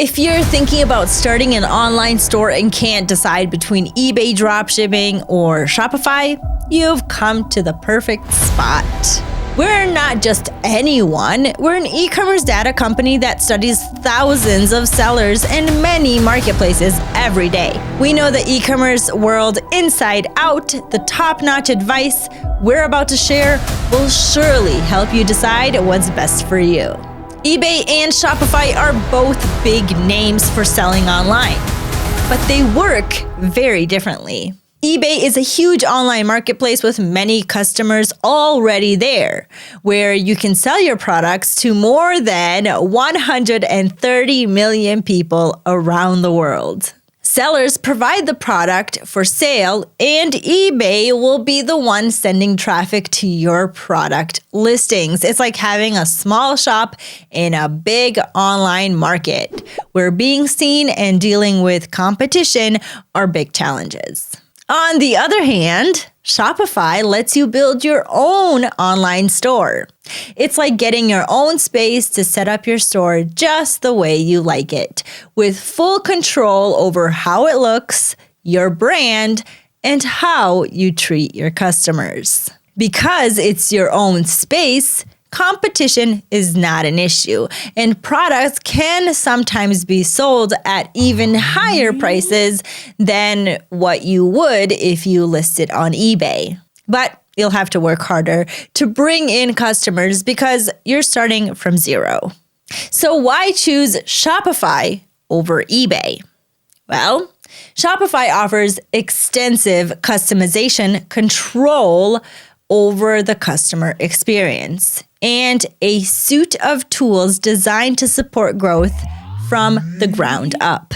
If you're thinking about starting an online store and can't decide between eBay dropshipping or Shopify, you've come to the perfect spot. We're not just anyone, we're an e-commerce data company that studies thousands of sellers and many marketplaces every day. We know the e-commerce world inside out. The top-notch advice we're about to share will surely help you decide what's best for you. eBay and Shopify are both big names for selling online, but they work very differently. eBay is a huge online marketplace with many customers already there, where you can sell your products to more than 130 million people around the world. Sellers provide the product for sale, and eBay will be the one sending traffic to your product listings. It's like having a small shop in a big online market, where being seen and dealing with competition are big challenges. On the other hand, Shopify lets you build your own online store. It's like getting your own space to set up your store just the way you like it, with full control over how it looks, your brand, and how you treat your customers. Because it's your own space, competition is not an issue, and products can sometimes be sold at even higher prices than what you would if you listed on eBay. But you'll have to work harder to bring in customers because you're starting from zero. So why choose Shopify over eBay? Well, Shopify offers extensive customization control over the customer experience and a suite of tools designed to support growth from the ground up.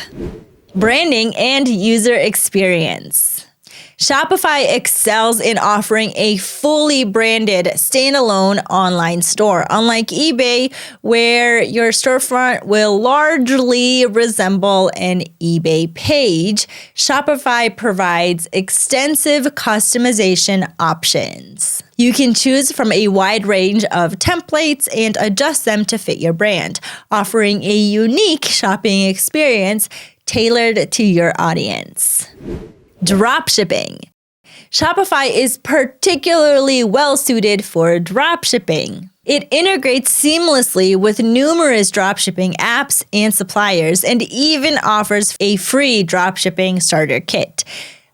Branding and user experience. Shopify excels in offering a fully branded, standalone online store. Unlike eBay, where your storefront will largely resemble an eBay page, Shopify provides extensive customization options. You can choose from a wide range of templates and adjust them to fit your brand, offering a unique shopping experience tailored to your audience. Dropshipping. Shopify is particularly well suited for dropshipping. It integrates seamlessly with numerous dropshipping apps and suppliers, and even offers a free dropshipping starter kit.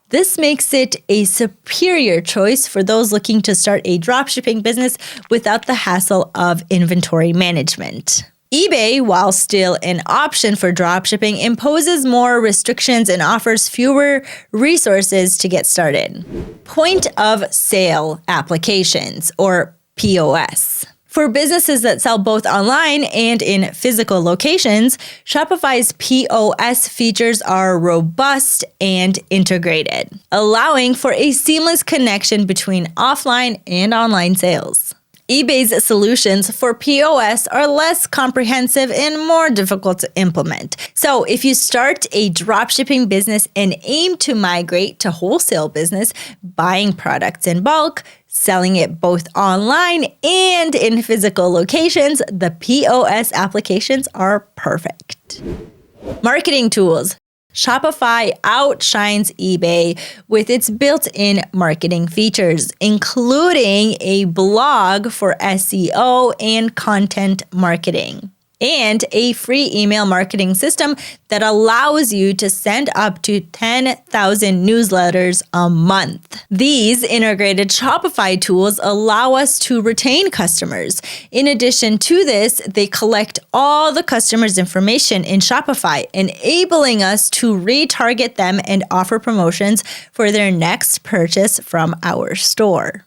This makes it a superior choice for those looking to start a dropshipping business without the hassle of inventory management. eBay, while still an option for dropshipping, imposes more restrictions and offers fewer resources to get started. Point of sale applications, or POS. For businesses that sell both online and in physical locations, Shopify's POS features are robust and integrated, allowing for a seamless connection between offline and online sales. eBay's solutions for POS are less comprehensive and more difficult to implement. So if you start a dropshipping business and aim to migrate to wholesale business, buying products in bulk, selling it both online and in physical locations, the POS applications are perfect. Marketing tools. Shopify outshines eBay with its built-in marketing features, including a blog for SEO and content marketing, and a free email marketing system that allows you to send up to 10,000 newsletters a month. These integrated Shopify tools allow us to retain customers. In addition to this, they collect all the customers' information in Shopify, enabling us to retarget them and offer promotions for their next purchase from our store.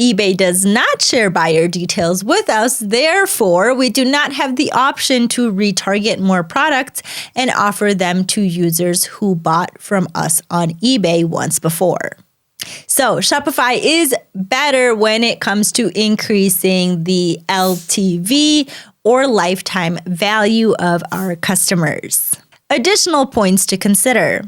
eBay does not share buyer details with us, therefore, we do not have the option to retarget more products and offer them to users who bought from us on eBay once before. So Shopify is better when it comes to increasing the LTV or lifetime value of our customers. Additional points to consider: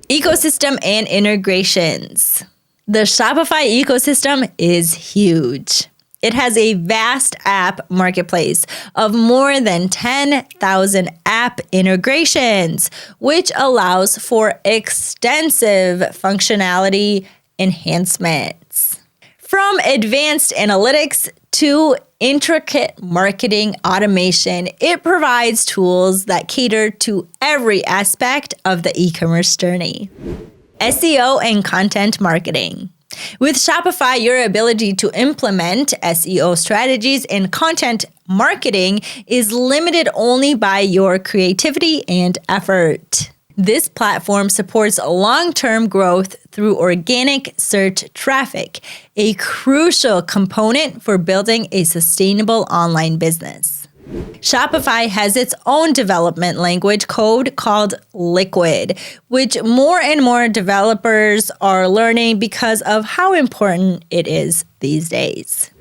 ecosystem and integrations. The Shopify ecosystem is huge. It has a vast app marketplace of more than 10,000 app integrations, which allows for extensive functionality enhancements. From advanced analytics to intricate marketing automation, it provides tools that cater to every aspect of the e-commerce journey. SEO and content marketing. With Shopify, your ability to implement SEO strategies and content marketing is limited only by your creativity and effort. This platform supports long-term growth through organic search traffic, a crucial component for building a sustainable online business. Shopify has its own development language code called Liquid, which more and more developers are learning because of how important it is these days.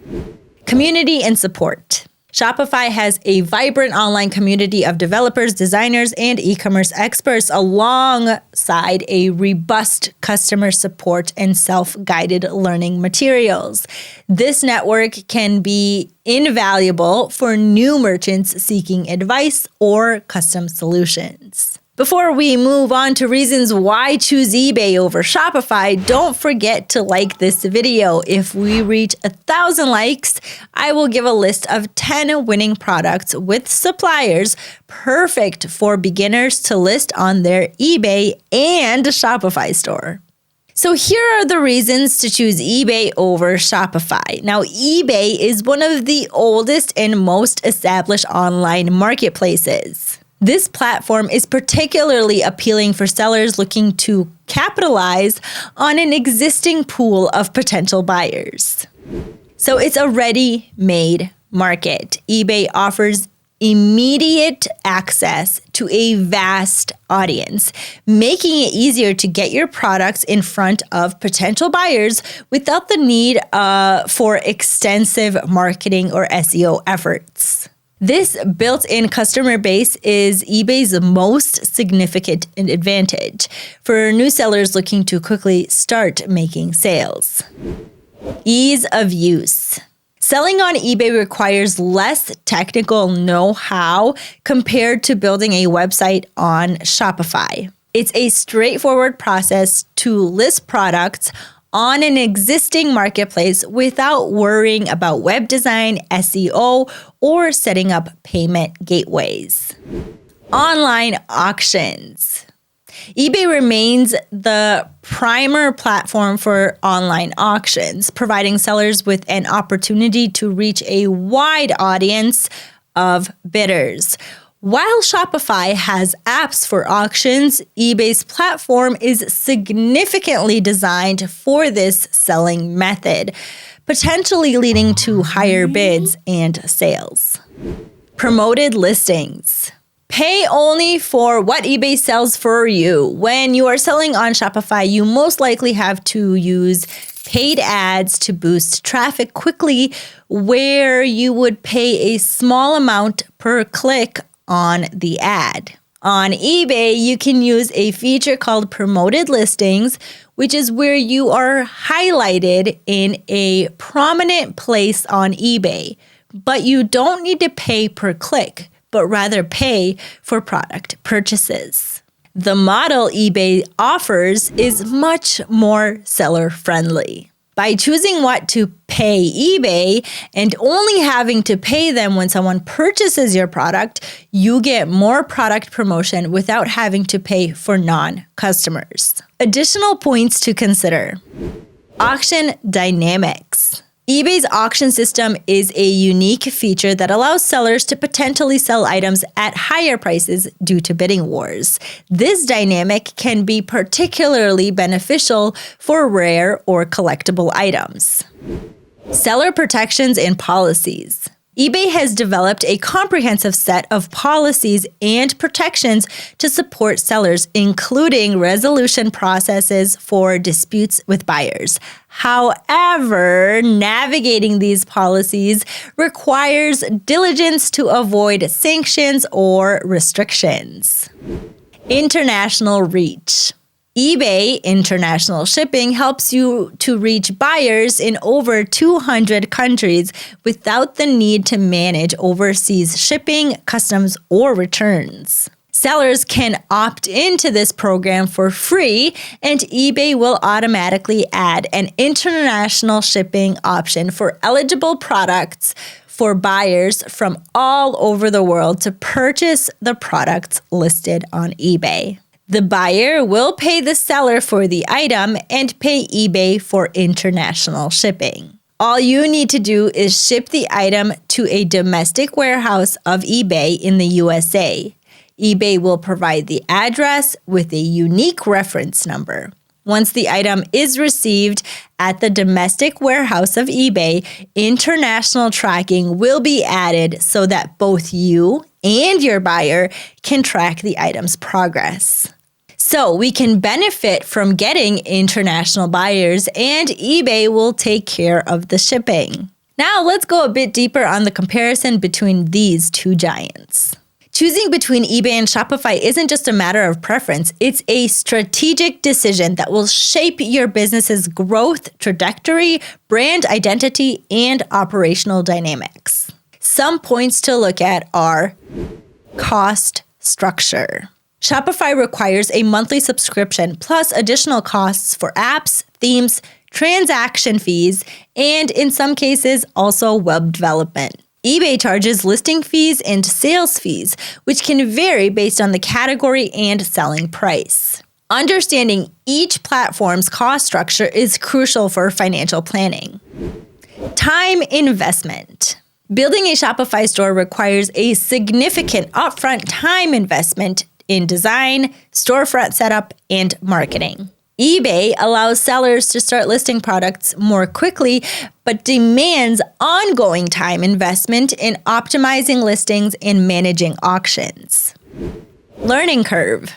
Community and support. Shopify has a vibrant online community of developers, designers, and e-commerce experts alongside a robust customer support and self-guided learning materials. This network can be invaluable for new merchants seeking advice or custom solutions. Before we move on to reasons why choose eBay over Shopify, don't forget to like this video. If we reach 1,000 likes, I will give a list of 10 winning products with suppliers perfect for beginners to list on their eBay and Shopify store. So here are the reasons to choose eBay over Shopify. Now, eBay is one of the oldest and most established online marketplaces. This platform is particularly appealing for sellers looking to capitalize on an existing pool of potential buyers. So it's a ready-made market. eBay offers immediate access to a vast audience, making it easier to get your products in front of potential buyers without the need for extensive marketing or SEO efforts. This built-in customer base is eBay's most significant advantage for new sellers looking to quickly start making sales. Ease of use. Selling on eBay requires less technical know-how compared to building a website on Shopify. It's a straightforward process to list products on an existing marketplace without worrying about web design, SEO, or setting up payment gateways. Online auctions. eBay remains the primary platform for online auctions, providing sellers with an opportunity to reach a wide audience of bidders. While Shopify has apps for auctions, eBay's platform is significantly designed for this selling method, potentially leading to higher bids and sales. Promoted listings. Pay only for what eBay sells for you. When you are selling on Shopify, you most likely have to use paid ads to boost traffic quickly, where you would pay a small amount per click on the ad. On eBay, you can use a feature called promoted listings, which is where you are highlighted in a prominent place on eBay, but you don't need to pay per click, but rather pay for product purchases. The model eBay offers is much more seller-friendly. By choosing what to pay eBay and only having to pay them when someone purchases your product, you get more product promotion without having to pay for non-customers. Additional points to consider. Auction dynamics. eBay's auction system is a unique feature that allows sellers to potentially sell items at higher prices due to bidding wars. This dynamic can be particularly beneficial for rare or collectible items. Seller protections and policies. eBay has developed a comprehensive set of policies and protections to support sellers, including resolution processes for disputes with buyers. However, navigating these policies requires diligence to avoid sanctions or restrictions. International reach. eBay International Shipping helps you to reach buyers in over 200 countries without the need to manage overseas shipping, customs, or returns. Sellers can opt into this program for free, and eBay will automatically add an international shipping option for eligible products for buyers from all over the world to purchase the products listed on eBay. The buyer will pay the seller for the item and pay eBay for international shipping. All you need to do is ship the item to a domestic warehouse of eBay in the USA. eBay will provide the address with a unique reference number. Once the item is received at the domestic warehouse of eBay, international tracking will be added so that both you and your buyer can track the item's progress. So we can benefit from getting international buyers, and eBay will take care of the shipping. Now let's go a bit deeper on the comparison between these two giants. Choosing between eBay and Shopify isn't just a matter of preference, it's a strategic decision that will shape your business's growth trajectory, brand identity, and operational dynamics. Some points to look at are cost structure. Shopify requires a monthly subscription plus additional costs for apps, themes, transaction fees, and in some cases, also web development. eBay charges listing fees and sales fees, which can vary based on the category and selling price. Understanding each platform's cost structure is crucial for financial planning. Time investment. Building a Shopify store requires a significant upfront time investment in design, storefront setup, and marketing. eBay allows sellers to start listing products more quickly, but demands ongoing time investment in optimizing listings and managing auctions. Learning curve.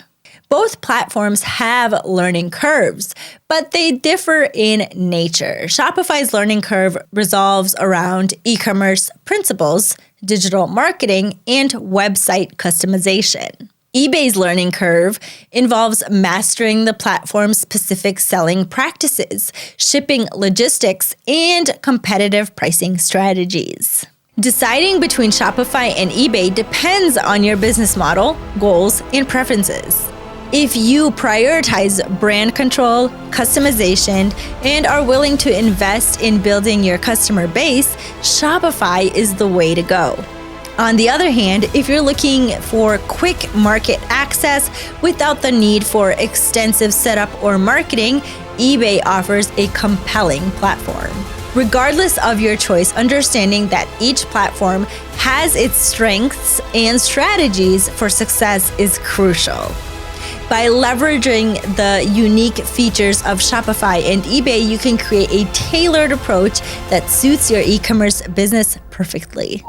Both platforms have learning curves, but they differ in nature. Shopify's learning curve revolves around e-commerce principles, digital marketing, and website customization. eBay's learning curve involves mastering the platform's specific selling practices, shipping logistics, and competitive pricing strategies. Deciding between Shopify and eBay depends on your business model, goals, and preferences. If you prioritize brand control, customization, and are willing to invest in building your customer base, Shopify is the way to go. On the other hand, if you're looking for quick market access without the need for extensive setup or marketing, eBay offers a compelling platform. Regardless of your choice, understanding that each platform has its strengths and strategies for success is crucial. By leveraging the unique features of Shopify and eBay, you can create a tailored approach that suits your e-commerce business perfectly.